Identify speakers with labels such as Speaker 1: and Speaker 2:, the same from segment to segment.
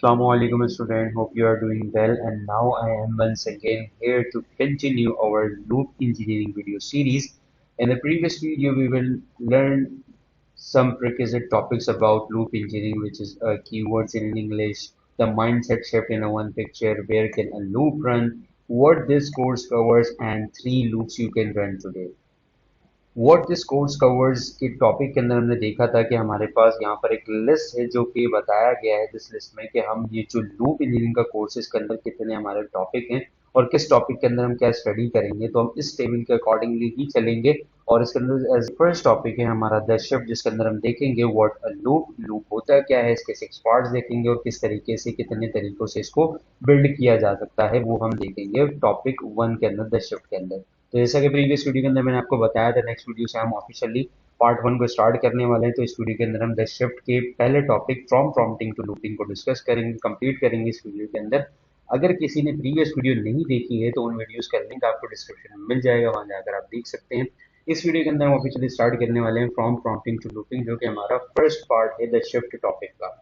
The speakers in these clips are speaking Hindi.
Speaker 1: Assalamualaikum student, hope you are doing well and now I am once again here to continue our loop engineering video series. In the previous video we will learn some prerequisite topics about loop engineering which is keywords in English, the mindset shift in a one picture, where can a loop run, what this course covers and three loops you can run today. What this course covers के टॉपिक के अंदर हमने देखा था कि हमारे पास यहाँ पर एक लिस्ट है जो कि बताया गया है दिस लिस्ट में कि हम ये जो लूप इंजीनियरिंग का कोर्स है इसके अंदर कितने हमारे टॉपिक हैं और किस टॉपिक के अंदर हम क्या स्टडी करेंगे तो हम इस टेबल के अकॉर्डिंगली ही चलेंगे और इसके अंदर एज फर्स्ट टॉपिक है हमारा द शिफ्ट जिसके अंदर हम देखेंगे व्हाट अ लूप लूप होता क्या है इसके सिक्स पार्ट्स देखेंगे और किस तरीके से कितने तरीकों से इसको बिल्ड किया जा सकता है वो हम देखेंगे टॉपिक वन के अंदर द शिफ्ट के अंदर। तो जैसा कि प्रीवियस वीडियो के अंदर मैंने आपको बताया था नेक्स्ट वीडियो से हम ऑफिशियली पार्ट वन को स्टार्ट करने वाले हैं तो इस वीडियो के अंदर हम द शिफ्ट के पहले topic from prompting to looping को डिस्कस करेंगे कंप्लीट करेंगे इस वीडियो के अंदर। अगर किसी ने प्रीवियस वीडियो नहीं देखी है तो उन वीडियोस का लिंक आपको डिस्क्रिप्शन में मिल जाएगा वहां जाकर आप देख सकते हैं। इस वीडियो के अंदर हम ऑफिशियली स्टार्ट करने वाले हैं फ्रॉम प्रॉम्प्टिंग टू लूपिंग जो कि हमारा फर्स्ट पार्ट है द शिफ्ट टॉपिक का।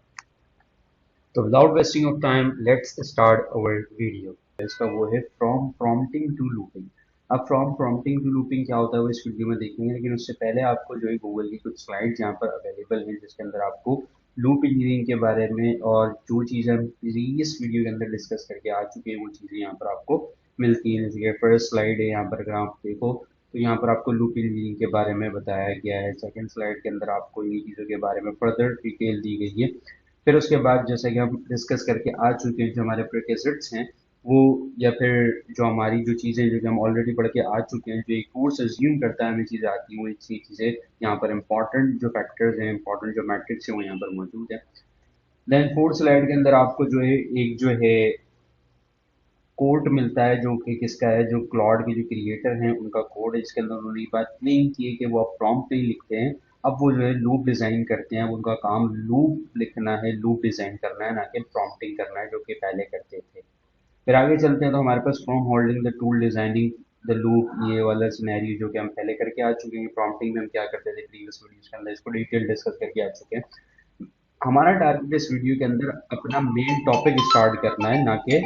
Speaker 1: तो without wasting of time let's start our video. इसका वो है फ्रॉम प्रॉम्प्टिंग टू लूपिंग। अब फ्रॉम प्रॉम्प्टिंग टू लूपिंग क्या होता है वो इस वीडियो में देखेंगे लेकिन उससे पहले आपको जो है गूगल की कुछ स्लाइड्स यहाँ पर अवेलेबल हैं जिसके अंदर आपको लूप इंजीनियरिंग के बारे में और जो चीज़ें हम प्रीवियस वीडियो के अंदर डिस्कस करके आ चुके हैं वो चीज़ें यहाँ पर आपको मिलती हैं। जैसे कि फर्स्ट स्लाइड है यहाँ पर अगर आप देखो तो यहाँ पर आपको लूप इंजीनियरिंग के बारे में बताया गया है। सेकंड स्लाइड के अंदर आपको इन चीज़ों के बारे में फर्दर डिटेल दी गई है। फिर उसके बाद जैसे कि हम डिस्कस करके आ चुके हैं जो हमारे प्रीरेक्विजिट्स हैं वो या फिर जो हमारी जो चीज़ें जो कि हम ऑलरेडी पढ़ के आ चुके हैं जो एक कोर्स अज्यूम करता है हमें चीज़ें आती हैं वो इसी चीज़ें यहाँ पर इंपॉर्टेंट जो फैक्टर्स हैं इंपॉर्टेंट जो मैट्रिक्स हैं वो यहाँ पर मौजूद है। देन फोर्थ स्लाइड के अंदर आपको जो है एक जो है कोड मिलता है जो कि किसका है जो क्लॉड के जो क्रिएटर हैं उनका कोड है जिसके अंदर उन्होंने ये बात नहीं की है कि वो अब प्रॉम्प्ट नहीं लिखते हैं। अब वो जो है लूप डिजाइन करते हैं उनका काम लूप लिखना है लूप डिजाइन करना है ना कि प्रॉम्प्टिंग करना है जो कि पहले करते थे। फिर आगे चलते हैं तो हमारे पास from holding the tool designing the loop ये वाला सिनेरियो जो कि हम पहले करके आ चुके हैं। प्रॉम्प्टिंग में हम क्या करते थे प्रीवियस वीडियोस के अंदर इसको डिटेल डिस्कस करके आ चुके हैं। हमारा टारगेट इस वीडियो के अंदर अपना मेन टॉपिक स्टार्ट करना है ना कि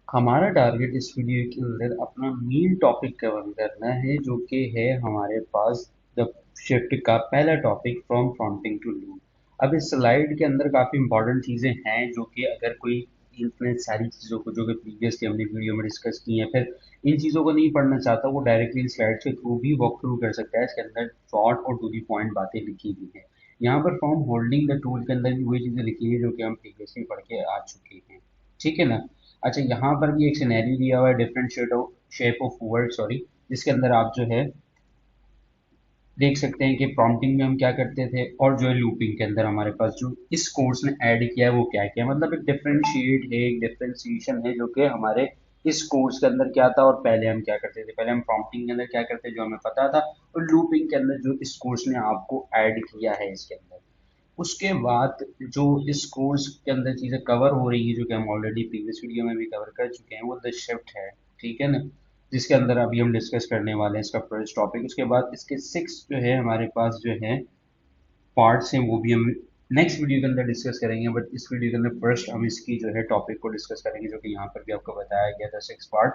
Speaker 1: हमारा टारगेट इस वीडियो के अंदर अपना मेन टॉपिक कवर करना है जो कि है हमारे पास द शिफ्ट का पहला topic from prompting to loop. अब इस स्लाइड के अंदर काफ़ी इंपॉर्टेंट चीज़ें हैं जो कि अगर कोई इतने सारी चीज़ों को जो कि प्रीवियसली हमने वीडियो में डिस्कस की हैं फिर इन चीज़ों को नहीं पढ़ना चाहता वो डायरेक्टली इन स्लाइड के थ्रू भी वॉक थ्रू कर सकता है। इसके अंदर शॉर्ट और टू दी पॉइंट बातें लिखी हुई हैं। यहाँ पर फ्रॉम होल्डिंग द टूल के अंदर भी वही चीज़ें लिखी है जो कि हम प्रीवियसली पढ़ के आ चुके हैं। ठीक है ना। अच्छा यहाँ पर भी एक सिनेरियो दिया हुआ है different shape of word sorry जिसके अंदर आप जो है देख सकते हैं कि प्रॉम्प्टिंग में हम क्या करते थे और जो है लूपिंग के अंदर हमारे पास जो इस कोर्स ने ऐड किया है वो क्या किया मतलब एक डिफरेंशिएट है एक डिफरेंशिएशन है जो कि हमारे इस कोर्स के अंदर क्या था और पहले हम क्या करते थे। पहले हम प्रॉम्प्टिंग के अंदर क्या करते थे जो हमें पता था और लूपिंग के अंदर जो इस कोर्स ने आपको ऐड किया है इसके अंदर। उसके बाद जो इस कोर्स के अंदर चीज़ें कवर हो रही है जो कि हम ऑलरेडी प्रीवियस वीडियो में भी कवर कर चुके हैं वो द शिफ्ट है। ठीक है ना। जिसके अंदर अभी हम डिस्कस करने वाले हैं इसका फर्स्ट टॉपिक। उसके बाद इसके सिक्स जो है हमारे पास जो है पार्ट्स हैं वो भी हम नेक्स्ट वीडियो के अंदर डिस्कस करेंगे बट इस वीडियो के अंदर फर्स्ट हम इसकी जो है टॉपिक को डिस्कस करेंगे जो कि यहाँ पर भी आपको बताया गया था सिक्स पार्ट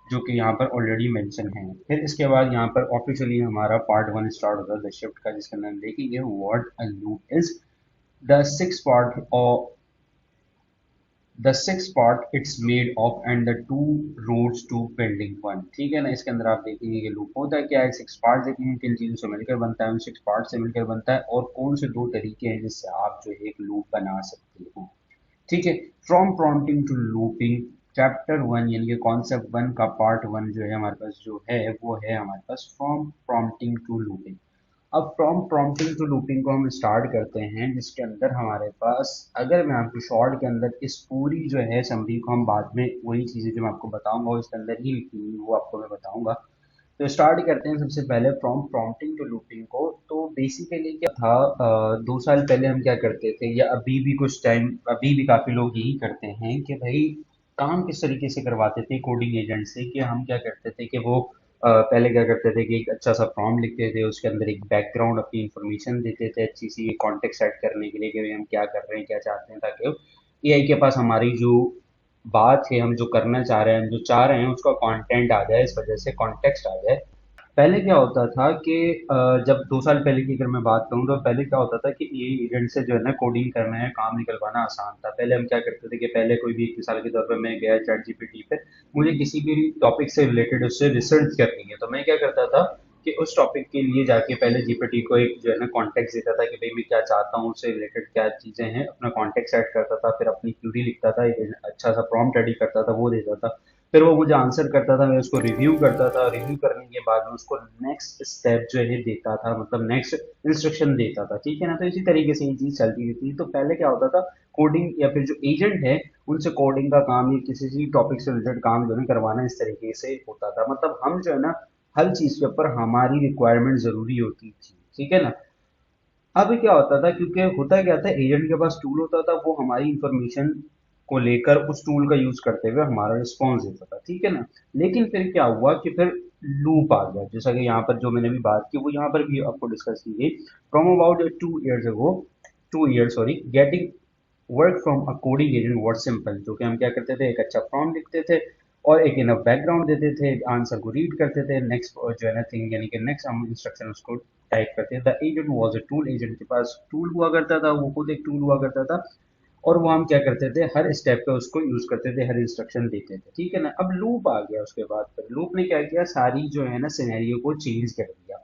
Speaker 1: जो कि यहाँ पर ऑलरेडी मेंशन है। फिर इसके बाद यहाँ पर ऑफिशियली हमारा पार्ट वन स्टार्ट होता है द शिफ्ट का जिसके अंदर हम देखेंगे what a loop is the sixth part of the sixth part it's made of and the two roads to building one। ठीक है ना। इसके अंदर आप देखेंगे कि लूप होता है क्या है सिक्स पार्ट देखेंगे किन चीजों से मिलकर बनता है उन सिक्स पार्ट से मिलकर बनता है और कौन से दो तरीके हैं जिससे आप जो है एक लूप बना सकते हो। ठीक है। From prompting to looping chapter one यानी कि कॉन्सेप्ट वन का पार्ट वन जो है हमारे पास जो है वो है हमारे पास फ्रॉम प्रॉम्प्टिंग टू लूपिंग। अब फ्रॉम प्रॉम्प्टिंग टू लूपिंग को हम स्टार्ट करते हैं जिसके अंदर हमारे पास अगर मैं आपको शॉर्ट के अंदर इस पूरी जो है समरी को हम बाद में वही चीज़ें जो मैं आपको बताऊंगा वो इसके अंदर ही लिखी हुई वो आपको मैं बताऊंगा। तो स्टार्ट करते हैं सबसे पहले फ्रॉम प्रॉम्प्टिंग टू लूपिंग को। तो बेसिकली क्या था 2 साल पहले हम क्या करते थे या अभी भी कुछ टाइम अभी भी काफ़ी लोग यही करते हैं कि भाई काम किस तरीके से करवाते थे कोडिंग एजेंट से कि हम क्या करते थे कि वो पहले क्या करते थे कि एक अच्छा सा फॉर्म लिखते थे उसके अंदर एक बैकग्राउंड अपनी इंफॉर्मेशन देते थे अच्छी सी कॉन्टेक्स्ट सेट करने के लिए कि भाई हम क्या कर रहे हैं क्या चाहते हैं ताकि एआई के पास हमारी जो बात है, हम जो करना चाह रहे हैं, हम जो चाह रहे हैं उसका कंटेंट आ जाए, इस वजह से कॉन्टेक्स्ट आ जाए। पहले क्या होता था कि जब 2 साल पहले की अगर मैं बात करूँ तो पहले क्या होता था कि ये एजेंट से जो है ना कोडिंग करना है, काम निकलवाना आसान था। पहले हम क्या करते थे कि पहले कोई भी एक मिसाल के तौर पे मैं गया चैट जीपीटी पे, मुझे किसी भी टॉपिक से रिलेटेड उससे रिसर्च करनी है, तो मैं क्या करता था कि उस टॉपिक के लिए जाके पहले जीपीटी को एक जो है ना कॉन्टेक्स्ट देता था कि भाई मैं क्या चाहता हूँ, उससे रिलेटेड क्या चीज़ें हैं, अपना कॉन्टेक्स्ट सेट करता था, फिर अपनी क्यूरी लिखता था, एक अच्छा सा प्रॉम्प्ट रेडी करता था, वो देता था। फिर वो मुझे आंसर करता था, मैं उसको रिव्यू करता था, रिव्यू करने के बाद में उसको नेक्स्ट स्टेप जो है देता था, मतलब नेक्स्ट इंस्ट्रक्शन देता था, ठीक है ना। तो इसी तरीके से ये चीज चलती रहती है। तो पहले क्या होता था, कोडिंग या फिर जो एजेंट है उनसे कोडिंग का काम या किसी भी टॉपिक से रिलेटेड काम जो है करवाना इस तरीके से होता था। मतलब हम जो है ना हर चीज के ऊपर हमारी रिक्वायरमेंट जरूरी होती थी, ठीक है ना। अब क्या होता था, क्योंकि होता क्या था, एजेंट के पास टूल होता था, वो हमारी इंफॉर्मेशन को लेकर उस टूल का यूज करते हुए हमारा रिस्पॉन्स देता था, ठीक है ना। लेकिन फिर क्या हुआ कि फिर लूप आ गया, जैसा कि यहाँ पर जो मैंने भी बात की वो यहाँ पर भी आपको डिस्कस की गई। From about 2 years ago, 2 years sorry, getting work from a coding agent what simple. जो कि हम क्या करते थे, एक अच्छा प्रॉम्प्ट लिखते थे और एक इनफ बैकग्राउंड देते थे, आंसर को रीड करते थे, नेक्स्ट जो है ना थिंग यानी कि नेक्स्ट हम इंस्ट्रक्शन उसको टाइप करते थे। The agent was a tool, agent के पास टूल हुआ करता था, वो खुद एक टूल हुआ करता था। और वो हम क्या करते थे, हर स्टेप पे उसको यूज करते थे, हर इंस्ट्रक्शन देते थे, ठीक है ना। अब लूप आ गया उसके बाद, फिर लूप ने क्या किया, सारी जो है ना सिनेरियो को चेंज कर दिया।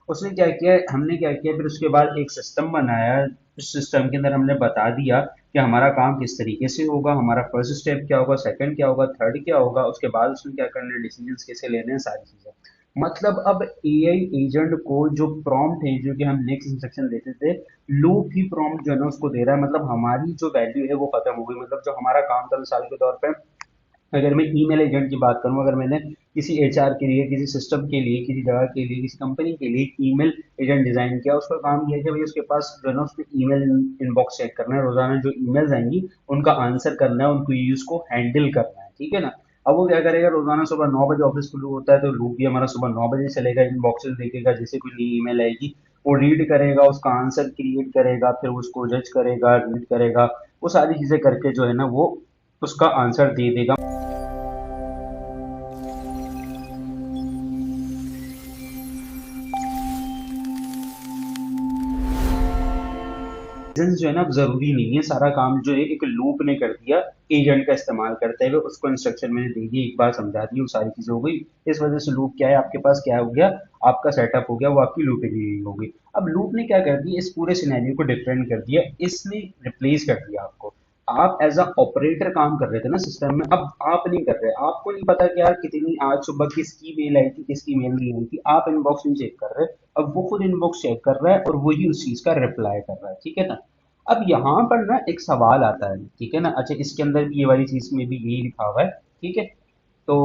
Speaker 1: उसने क्या किया, हमने क्या किया, फिर उसके बाद एक सिस्टम बनाया। उस सिस्टम के अंदर हमने बता दिया कि हमारा काम किस तरीके से होगा, हमारा फर्स्ट स्टेप क्या होगा, सेकंड क्या होगा, थर्ड क्या होगा, उसके बाद उसमें क्या करना है, डिसीजंस कैसे लेने हैं, सारी चीजें। मतलब अब एआई एजेंट को जो प्रॉम्प्ट है, जो कि हम नेक्स्ट इंस्ट्रक्शन देते थे, लूप ही प्रॉम्प्ट जो है ना उसको दे रहा है। मतलब हमारी जो वैल्यू है वो खत्म हो गई। मतलब जो हमारा काम था मिसाल के तौर पे, अगर मैं ईमेल एजेंट की बात करूं, अगर मैंने किसी एचआर के लिए, किसी सिस्टम के लिए, किसी जगह के लिए, किसी कंपनी के लिए ईमेल एजेंट डिजाइन किया, उसका काम यह है कि भाई उसके पास जो है ना उसको ईमेल इनबॉक्स चेक करना है, रोजाना जो ईमेल्स आएंगी उनका आंसर करना है, उनको यूज को हैंडल करना है, ठीक है ना। अब वो क्या करेगा, रोजाना सुबह 9 बजे ऑफिस शुरू होता है, तो लूप भी हमारा सुबह 9 बजे चलेगा, इनबॉक्सेस देखेगा, जैसे कोई नई ईमेल आएगी वो रीड करेगा, उसका आंसर क्रिएट करेगा, फिर उसको जज करेगा, रीड करेगा, वो सारी चीजें करके जो है ना वो उसका आंसर दे देगा। जो है ना अब जरूरी नहीं है, सारा काम जो है एक लूप ने कर दिया। एजेंट का इस्तेमाल करते हुए उसको इंस्ट्रक्शन मैंने दे दी, एक बार समझा दी, वो सारी चीजें हो गई। इस वजह से लूप क्या है आपके पास, क्या हो गया, आपका सेटअप हो गया, वो आपकी लूप इंजीनियरिंग हो गई। अब लूप ने क्या कर दिया, इस पूरे सिनेरियो को डिफरेंट कर दिया, इसने रिप्लेस कर दिया आपको। आप एज अ ऑपरेटर काम कर रहे थे ना सिस्टम में, अब आप नहीं कर रहे, आपको नहीं पता कि यार कितनी आज सुबह किसकी मेल आई थी, किसकी मेल नहीं आई थी, आप इनबॉक्स नहीं चेक कर रहे। अब वो खुद इनबॉक्स चेक कर रहा है और वही उस चीज का रिप्लाई कर रहा है, ठीक है ना। अब यहाँ पर ना एक सवाल आता है, ठीक है ना। अच्छा, इसके अंदर भी ये वाली चीज में भी यही लिखा हुआ है, ठीक है। तो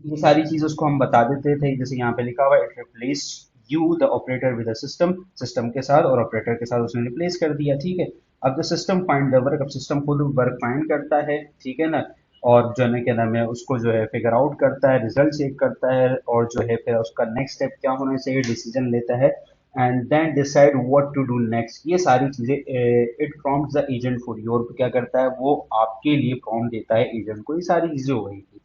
Speaker 1: ये सारी चीज उसको हम बता देते थे, जैसे यहाँ पे लिखा हुआ है, it replace you the operator with system, system के साथ और ऑपरेटर के साथ उसने रिप्लेस कर दिया, ठीक है। अब the system find the work, अब सिस्टम खुद वर्क फाइंड करता है, ठीक है ना। और जो है क्या नाम है, उसको जो है फिगर आउट करता है, रिजल्ट चेक करता है, और जो है फिर उसका नेक्स्ट स्टेप क्या होना चाहिए, डिसीजन लेता है, and then decide what to do next, ये सारी चीजें। It prompts the agent for you, और क्या करता है वो आपके लिए प्रॉम्प्ट देता है एजेंट को, ये सारी चीजें हो गई थी।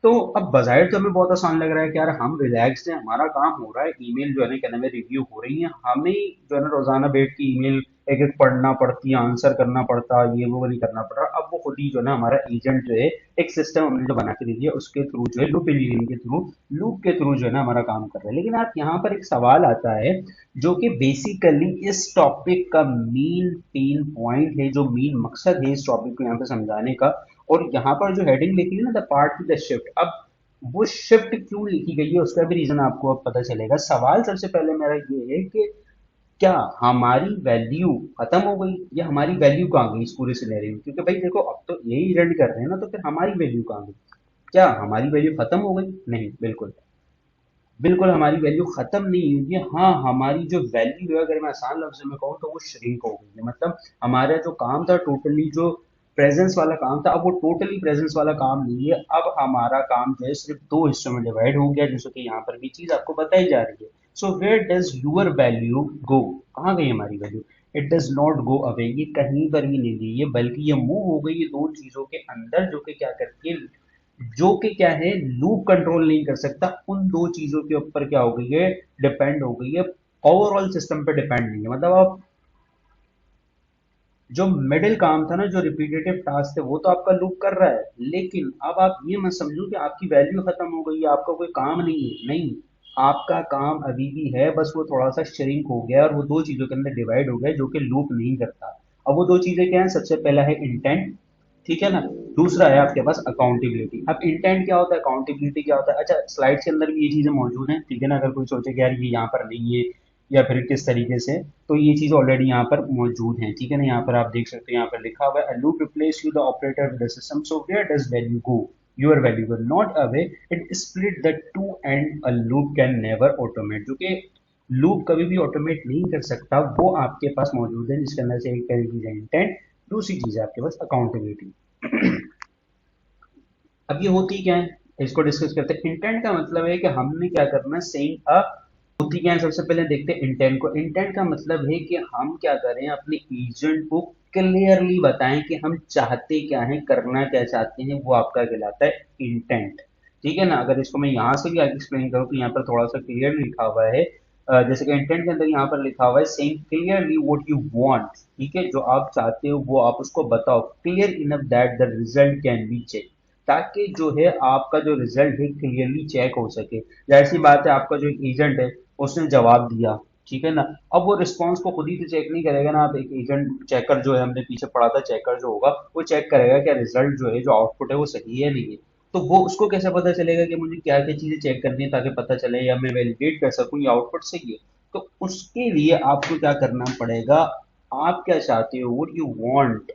Speaker 1: तो अब बाज़ाहिर तो हमें बहुत आसान लग रहा है कि यार हम रिलैक्स्ड हैं, हमारा काम हो रहा है, ईमेल जो है ना क्या नाम है रिव्यू हो रही है, हमें जो है ना रोजाना बैठ के ईमेल एक एक पढ़ना पड़ती है, आंसर करना पड़ता है, ये वो नहीं करना पड़ रहा। अब वो खुद ही जो है ना हमारा एजेंट जो है, एक सिस्टम हमने जो बना के दे दिया, उसके थ्रू जो है लूप इंजीनियरिंग के थ्रू, लूप के थ्रू जो है ना हमारा काम कर रहा है। लेकिन आप यहाँ पर एक सवाल आता है, जो कि बेसिकली इस टॉपिक का मेन पेन पॉइंट है, जो मेन मकसद है इस टॉपिक को यहाँ पे समझाने का। और यहाँ पर जो हेडिंग लिखी है ना, the part with the shift, अब वो शिफ्ट क्यों लिखी गई है उसका भी रीजन आपको अब पता चलेगा। सवाल सबसे पहले मेरा ये है कि क्या हमारी वैल्यू खत्म हो गई, या हमारी वैल्यू कहाँ गई इस पूरे सिनेरियो में। क्योंकि भाई देखो, अब तो यही रन कर रहे हैं ना, तो फिर हमारी वैल्यू कहाँ गई। क्या हमारी वैल्यू खत्म हो गई? नहीं, बिल्कुल बिल्कुल हमारी वैल्यू खत्म नहीं हुई है। हाँ, हमारी जो वैल्यू है, अगर मैं आसान लफ्ज में कहूँ तो वो श्रिंक हो गई है। मतलब हमारा जो काम था टोटली, जो प्रेजेंस वाला काम था, अब वो टोटली प्रेजेंस वाला काम नहीं है। अब हमारा काम जो है सिर्फ दो हिस्सों में डिवाइड हो गया, जैसे कि यहाँ पर भी चीज आपको बताई जा रही है। So where does your value go, कहाँ गई हमारी value. It does not go away, ये कहीं पर भी नहीं गई है, बल्कि ये मूव हो गई है दो चीजों के अंदर, जो कि क्या करती है, जो कि क्या है, लूप कंट्रोल नहीं कर सकता, उन दो चीजों के ऊपर क्या हो गई है, डिपेंड हो गई है, ओवरऑल सिस्टम पे डिपेंड नहीं है। मतलब आप जो मिडिल काम था ना, जो रिपीटेटिव टास्क थे, वो तो आपका लूप कर रहा है, लेकिन अब आप ये मत समझो कि आपकी वैल्यू खत्म हो गई है, आपका कोई काम नहीं है, नहीं, आपका काम अभी भी है, बस वो थोड़ा सा श्रिंक हो गया और वो दो चीजों के अंदर डिवाइड हो गया, जो कि लूप नहीं करता। अब वो दो चीजें क्या है, सबसे पहला है इंटेंट, ठीक है ना, दूसरा है आपके पास अकाउंटेबिलिटी। अब इंटेंट क्या होता है, अकाउंटेबिलिटी क्या होता है, अच्छा स्लाइड्स के अंदर भी ये चीजें मौजूद हैं, ठीक है ना, अगर कोई सोचे कि यार ये यहाँ पर नहीं है या फिर किस तरीके से, तो ये चीज ऑलरेडी यहाँ पर मौजूद है, ठीक है ना, यहाँ पर आप देख सकते हैं, यहाँ पर लिखा हुआ है loop replace you the operator with the system, so where does value go, your value go not away, it split the two and a loop can never automate, जो कि लूप कभी भी ऑटोमेट नहीं कर सकता, वो आपके पास मौजूद है, जिसके अंदर से एक तरीके का इंटेंट, दूसरी चीज है आपके पास अकाउंटेबिलिटी। अब ये होती क्या है, इसको डिस्कस करते हैं। इंटेंट का मतलब है कि हमने क्या करना है, सेइंग अ, होती क्या है, सबसे पहले देखते हैं इंटेंट को। इंटेंट का मतलब है कि हम क्या करें, अपने एजेंट को क्लियरली बताएं कि हम चाहते क्या हैं, करना क्या चाहते हैं, वो आपका कहलाता है इंटेंट, ठीक है ना। अगर इसको मैं यहाँ से भी आगे एक्सप्लेन करूँ तो यहाँ पर थोड़ा सा क्लियर लिखा हुआ है, जैसे कि इंटेंट के अंदर यहाँ पर लिखा हुआ है saying clearly what you want, ठीक है, जो आप चाहते हो वो आप उसको बताओ, clear enough that the result can be check, ताकि जो है आपका जो रिजल्ट है क्लियरली चेक हो सके। जाहिर सी बात है, आपका जो एजेंट है उसने जवाब दिया, ठीक है ना, अब वो रिस्पॉन्स को खुद ही तो चेक नहीं करेगा ना, आप एक एजेंट चेकर जो है, हमने पीछे पढ़ा था, चेकर जो होगा वो चेक करेगा क्या रिजल्ट जो है, जो आउटपुट है वो सही है नहीं है, तो वो उसको कैसे पता चलेगा कि मुझे क्या क्या चीजें चेक करनी है, ताकि पता चले या मैं वैलिडेट कर सकूं ये आउटपुट सही है। तो उसके लिए आपको क्या करना पड़ेगा, आप क्या चाहते हो, व्हाट यू वांट,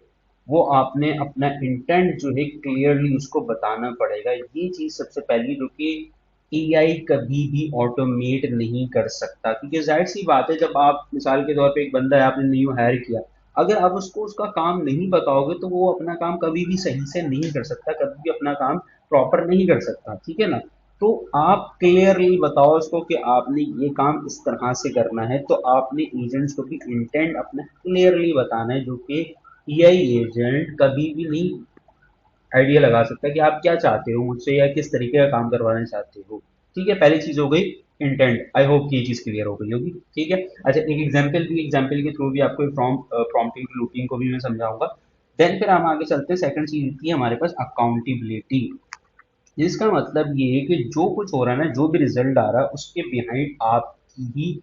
Speaker 1: वो आपने अपना इंटेंट जो है क्लियरली उसको बताना पड़ेगा। ये चीज सबसे पहली, जो कि एआई कभी भी ऑटोमेट नहीं कर सकता, क्योंकि जाहिर सी बात है, जब आप मिसाल के तौर पे एक बंदा है, आपने न्यू हायर किया, अगर आप उसको उसका काम नहीं बताओगे तो वो अपना काम कभी भी सही से नहीं कर सकता, कभी भी अपना काम प्रॉपर नहीं कर सकता, ठीक है ना। तो आप क्लियरली बताओ उसको कि आपने ये काम इस तरह से करना है, तो आपने एजेंट्स को भी इंटेंट अपना क्लियरली बताना है, जो कि एआई एजेंट कभी भी नहीं आइडिया लगा सकता कि आप क्या चाहते हो मुझसे या किस तरीके का काम करवाना चाहते हो, ठीक है। पहली चीज हो गई इंटेंट, आई होप कि ये चीज क्लियर हो गई होगी, ठीक है। अच्छा एक एग्जांपल के थ्रू भी आपको प्रॉम्प्टिंग लूपिंग को भी मैं समझाऊंगा। देन फिर हम आगे चलते हैं, सेकंड चीज होती है हमारे पास अकाउंटेबिलिटी, जिसका मतलब ये है कि जो कुछ हो रहा है ना, जो भी रिजल्ट आ रहा है उसके बिहाइंड आपकी ही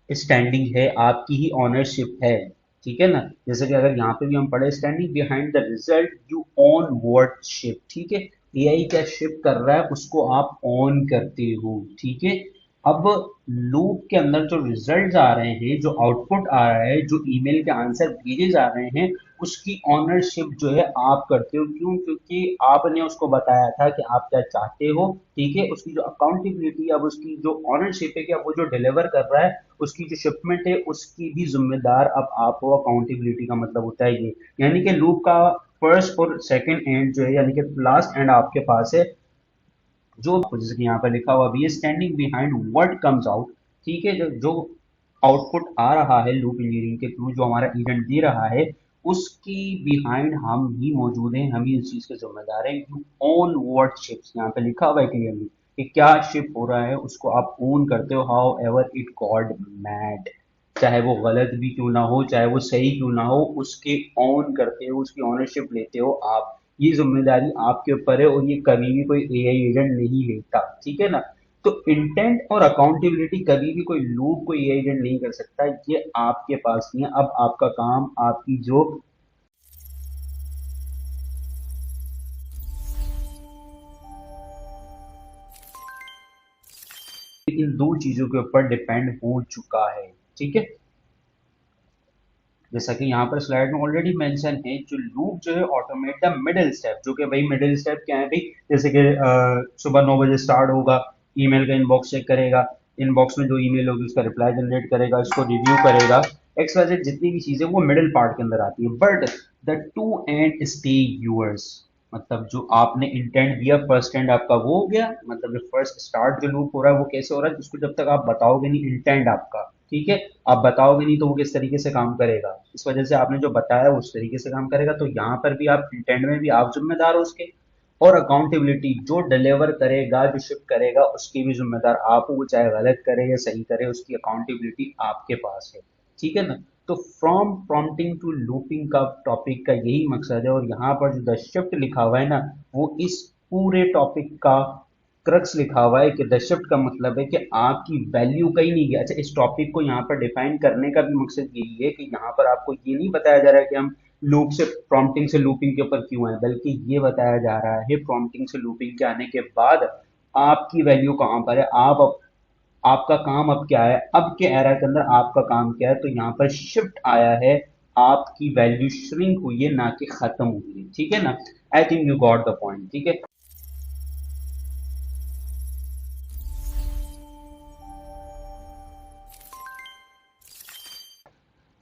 Speaker 1: स्टैंडिंग है, आपकी ही ऑनरशिप है, ठीक है ना। जैसे कि अगर यहाँ पे भी हम पढ़े, standing behind the result you on what ship, ठीक है, एआई क्या शिप कर रहा है उसको आप ऑन करते हो, ठीक है। अब लूप के अंदर जो रिजल्ट आ रहे हैं, जो आउटपुट आ रहा है, जो ईमेल के आंसर भेजे जा रहे हैं, उसकी ऑनरशिप जो है आप करते हो, क्यों, क्योंकि आपने उसको बताया था कि आप क्या चाहते हो, ठीक है। उसकी जो अकाउंटेबिलिटी, अब उसकी जो ऑनरशिप है, कि अब वो जो डिलीवर कर रहा है, उसकी जो शिपमेंट है, उसकी भी जिम्मेदार अब आप हो। अकाउंटेबिलिटी का मतलब होता है ये, यानी कि लूप का फर्स्ट और सेकंड एंड जो है, यानी कि लास्ट एंड आपके पास है, जो जैसे कि यहाँ पर लिखा हुआ भी है standing behind what comes out, ठीक है, जो जो आउटपुट आ रहा है लूप इंजीनियरिंग के थ्रू, जो हमारा इवेंट दे रहा है, उसकी बिहाइंड हम ही मौजूद हैं, हम ही इस चीज के जिम्मेदार हैं। यू ओन व्हाट शिप्स, यहाँ पे लिखा हुआ है क्लियरली कि क्या शिप हो रहा है, उसको आप ओन करते हो, how ever it God mad, चाहे वो गलत भी क्यों ना हो, चाहे वो सही क्यों ना हो, उसके ऑन करते हो, उसकी ऑनरशिप लेते हो आप, ये जिम्मेदारी आपके ऊपर है, और ये कभी भी कोई एआई एजेंट नहीं लेता, ठीक है ना। तो इंटेंट और अकाउंटेबिलिटी कभी भी कोई लूप, कोई एआई एजेंट नहीं कर सकता, ये आपके पास नहीं है। अब आपका काम, आपकी जो इन दो चीजों के ऊपर डिपेंड हो चुका है, ठीक है। जैसा कि यहाँ पर स्लाइड में ऑलरेडी मेंशन है, जो लूप जो है ऑटोमेट द मिडिल स्टेप, जो कि भाई मिडिल स्टेप क्या है भाई, जैसे कि सुबह 9 बजे स्टार्ट होगा, ईमेल का इनबॉक्स चेक करेगा, इनबॉक्स में जो ईमेल होगी उसका रिप्लाई जनरेट करेगा, इसको रिव्यू करेगा, एक्स वाई जेड जितनी भी चीजें वो मिडिल पार्ट के अंदर आती है, but the two and stay yours, मतलब जो आपने इंटेंट दिया फर्स्ट एंड आपका वो हो गया, मतलब जो फर्स्ट स्टार्ट जो लूप हो रहा है वो कैसे हो रहा है, जिसको जब तक आप बताओगे नहीं इंटेंट आपका, ठीक है। आप बताओगे नहीं तो वो किस तरीके से काम करेगा, इस वजह से आपने जो बताया उस तरीके से काम करेगा। तो यहाँ पर भी आप इंटेंट में भी आप जिम्मेदार हो उसके, और अकाउंटेबिलिटी जो डिलीवर करेगा जो शिफ्ट करेगा उसकी भी जिम्मेदार आप हो, वो चाहे गलत करे या सही करे उसकी अकाउंटेबिलिटी आपके पास है, ठीक है ना। तो फ्रॉम प्रॉम्प्टिंग टू लूपिंग का टॉपिक का यही मकसद है, और यहाँ पर जो द शिफ्ट लिखा हुआ है ना, वो इस पूरे टॉपिक का क्रक्स लिखा हुआ है कि द शिफ्ट का मतलब है कि आपकी वैल्यू कहीं नहीं गया। अच्छा, इस टॉपिक को यहाँ पर डिफाइन करने का भी मकसद यही है कि यहाँ पर आपको ये नहीं बताया जा रहा है कि हम लूप से प्रॉम्प्टिंग से लूपिंग के ऊपर क्यों आए, बल्कि ये बताया जा रहा है प्रॉम्प्टिंग से लूपिंग के आने के बाद आपकी वैल्यू कहाँ पर है, आपका काम अब क्या है, अब के एरा के अंदर आपका काम क्या है। तो यहाँ पर शिफ्ट आया है, आपकी वैल्यू श्रिंक हुई है ना कि खत्म हुई है, ठीक है ना। I think you got the point, ठीक है।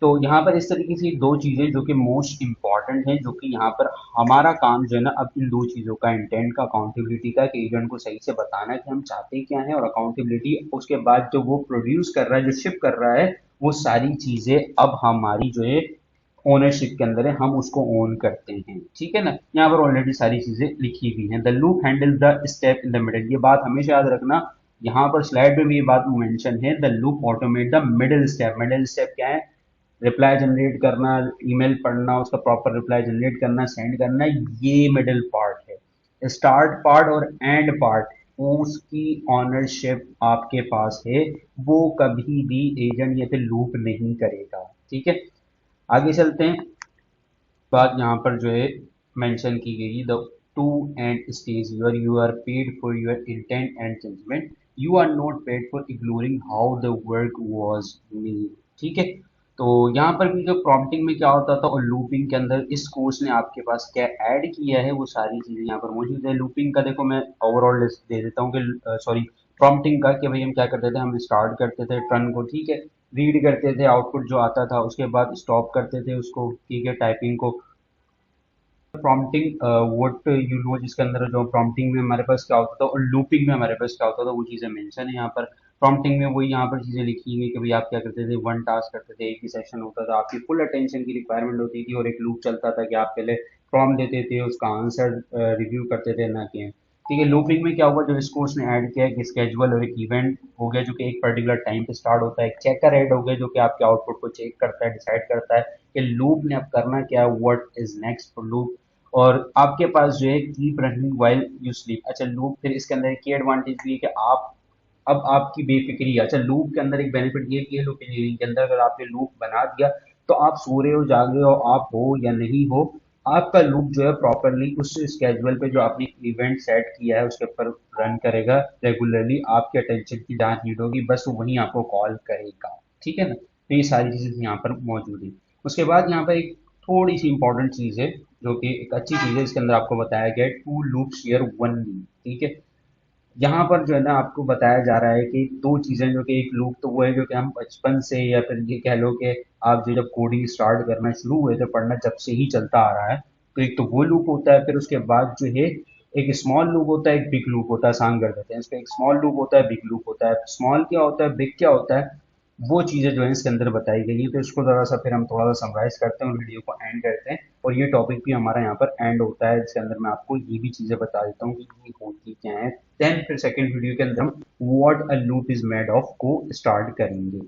Speaker 1: तो यहाँ पर इस तरीके से दो चीजें जो कि मोस्ट इंपॉर्टेंट हैं, जो कि यहाँ पर हमारा काम जो है ना, अब इन दो चीजों का, इंटेंट का, अकाउंटेबिलिटी का, कि एजेंट को सही से बताना है कि हम चाहते क्या है, और अकाउंटेबिलिटी उसके बाद जो वो प्रोड्यूस कर रहा है, जो शिप कर रहा है, वो सारी चीजें अब हमारी जो है ओनरशिप के अंदर है, हम उसको ओन करते हैं, ठीक है ना। यहाँ पर ऑलरेडी सारी चीजें लिखी हुई हैं। The loop handle the step in the middle, ये बात हमेशा याद रखना। यहाँ पर स्लाइड में भी ये बात मेंशन है, the loop automate the middle step. Middle step क्या है, रिप्लाई जनरेट करना, ईमेल पढ़ना, उसका प्रॉपर रिप्लाई जनरेट करना, सेंड करना, ये मिडिल पार्ट है। स्टार्ट पार्ट और एंड पार्ट, उसकी ऑनरशिप आपके पास है, वो कभी भी एजेंट या फिर लूप नहीं करेगा, ठीक है। आगे चलते हैं। बात यहाँ पर जो है मेंशन की गई, the two end stage your you are paid for your intent and judgement, you are not paid for ignoring how the work was made, ठीक है। तो यहाँ पर भी जो प्रॉम्प्टिंग में क्या होता था और लूपिंग के अंदर इस कोर्स ने आपके पास क्या ऐड किया है, वो सारी चीजें यहाँ पर मौजूद है। लूपिंग का देखो मैं ओवरऑल लिस्ट दे देता हूँ कि सॉरी, प्रॉम्प्टिंग का, कि भाई हम क्या करते थे, हम स्टार्ट करते थे टर्न को, ठीक है, रीड करते थे आउटपुट जो आता था, उसके बाद स्टॉप करते थे उसको, ठीक है, टाइपिंग को। प्रॉम्प्टिंग व्हाट यू नो, जिसके अंदर जो प्रॉम्प्टिंग में हमारे पास क्या होता था और लूपिंग में हमारे पास क्या होता था, वो चीजें मेंशन है यहाँ पर। प्रॉम्प्टिंग में वही यहाँ पर चीजें लिखी हुई कि भाई आप क्या करते थे, वन टास्क करते थे, एक ही सेशन होता था, आपकी फुल अटेंशन की रिक्वायरमेंट होती थी, और एक लूप चलता था कि आप पहले प्रॉम्प्ट देते थे, उसका आंसर रिव्यू करते थे ना कि, ठीक है। लूपिंग में क्या हुआ, जो इस कोर्स ने ऐड किया है कि स्केजुअल और एक इवेंट हो गया जो कि एक पर्टिकुलर टाइम पे स्टार्ट होता है, एक चेकर ऐड हो गया जो कि आपके आउटपुट को चेक करता है, डिसाइड करता है कि लूप ने अब करना क्या है, what is next for loop. और आपके पास जो है keep running while you sleep. अच्छा, लूप फिर इसके अंदर एक एडवांटेज भी है कि आप, अब आपकी बेफिक्री है। अच्छा, लूप के अंदर एक बेनिफिट ये भी है, लूप इंजीनियरिंग के अंदर अगर आपने लूप बना दिया तो आप सो रहे हो, जाग रहे हो, आप हो या नहीं हो, आपका लूप जो है प्रॉपरली उस स्केजुअल पे जो आपने इवेंट सेट किया है उसके ऊपर रन करेगा रेगुलरली, आपके अटेंशन की जहाँ नीड होगी बस वहीं आपको कॉल करेगा, ठीक है ना। तो ये सारी चीजें यहाँ पर मौजूद है। उसके बाद यहाँ पर एक थोड़ी सी इंपॉर्टेंट चीज है जो कि एक अच्छी चीज है, इसके अंदर आपको बताया गया है to loop share one mean, ठीक है। यहाँ पर जो है ना आपको बताया जा रहा है कि दो चीजें, जो कि एक लूप तो वो है जो कि हम बचपन से, या फिर ये कह लो कि आप जो जब कोडिंग स्टार्ट करना शुरू हुए थे पढ़ना, जब से ही चलता आ रहा है। तो एक तो वो लूप होता है, फिर उसके बाद जो है एक स्मॉल लूप होता है, एक बिग लूप होता है, आसान कर देते हैं इसको, एक स्मॉल लूप होता है, बिग लूप होता है। स्मॉल क्या होता है, बिग क्या होता है, वो चीजें जो है इसके अंदर बताई गई है। तो इसको जरा सा फिर हम थोड़ा सा समराइज करते हैं और वीडियो को एंड करते हैं, और ये टॉपिक भी हमारा यहाँ पर एंड होता है, जिसके अंदर मैं आपको ये भी चीजें बता देता हूँ कि ये होती क्या है। देन फिर सेकंड वीडियो के अंदर हम what a loop is made of को स्टार्ट करेंगे।